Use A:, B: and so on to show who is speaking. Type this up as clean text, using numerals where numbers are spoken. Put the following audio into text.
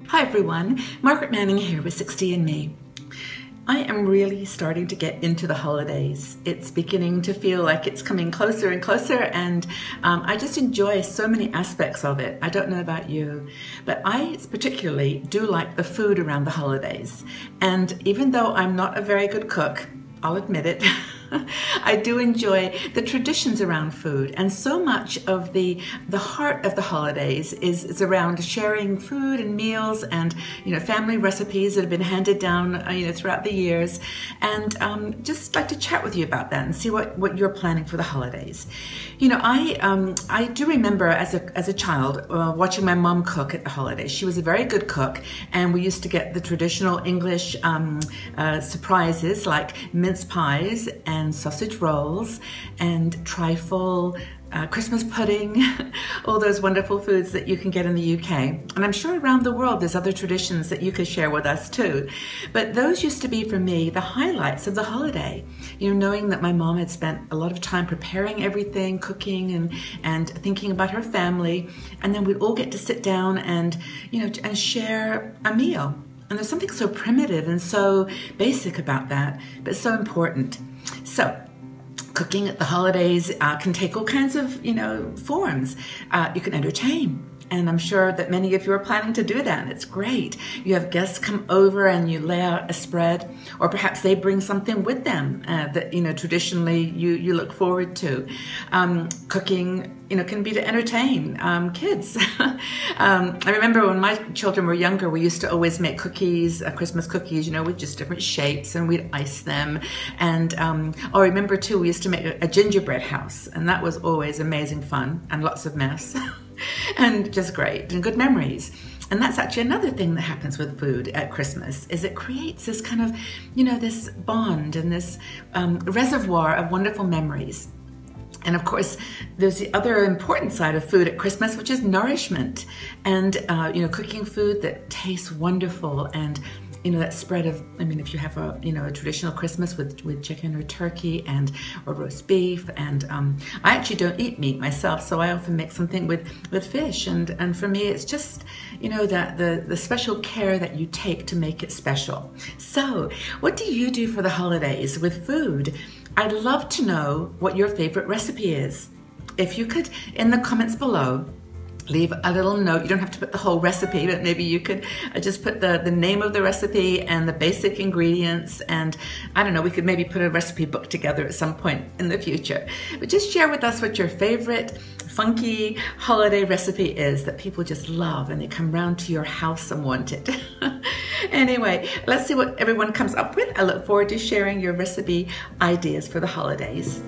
A: Hi everyone, Margaret Manning here with 60andMe. I am really starting to get into the holidays. It's beginning to feel like it's coming closer and closer, and I just enjoy so many aspects of it. I don't know about you, but I particularly do like the food around the holidays. And even though I'm not a very good cook, I'll admit it, I do enjoy the traditions around food, and so much of the heart of the holidays is around sharing food and meals and family recipes that have been handed down throughout the years, and just like to chat with you about that and see what you're planning for the holidays. I do remember as a child watching my mom cook at the holidays. She was a very good cook, and we used to get the traditional English surprises like mince pies and sausage rolls and trifle, Christmas pudding, all those wonderful foods that you can get in the UK. And I'm sure around the world there's other traditions that you could share with us too. But those used to be, for me, the highlights of the holiday. Knowing that my mom had spent a lot of time preparing everything, cooking and thinking about her family, and then we'd all get to sit down and share a meal. And there's something so primitive and so basic about that, but so important. So, cooking at the holidays can take all kinds of, forms. You can entertain. And I'm sure that many of you are planning to do that, and it's great. You have guests come over and you lay out a spread, or perhaps they bring something with them that traditionally you look forward to. Cooking can be to entertain kids. I remember when my children were younger, we used to always make cookies, Christmas cookies, with just different shapes, and we'd ice them. And I remember too, we used to make a gingerbread house, and that was always amazing fun and lots of mess. And just great and good memories. And that's actually another thing that happens with food at Christmas, is it creates this kind of, this bond and this reservoir of wonderful memories. And of course, there's the other important side of food at Christmas, which is nourishment. And, cooking food that tastes wonderful, and that spread of, if you have a traditional Christmas with chicken or turkey or roast beef, and I actually don't eat meat myself, so I often make something with fish, and for me it's just that the special care that you take to make it special. So what do you do for the holidays with food? I'd love to know what your favorite recipe is. If you could, in the comments below, leave a little note. You don't have to put the whole recipe, but maybe you could just put the name of the recipe and the basic ingredients, and I don't know, we could maybe put a recipe book together at some point in the future. But just share with us what your favorite funky holiday recipe is that people just love and they come round to your house and want it. Anyway, let's see what everyone comes up with. I look forward to sharing your recipe ideas for the holidays.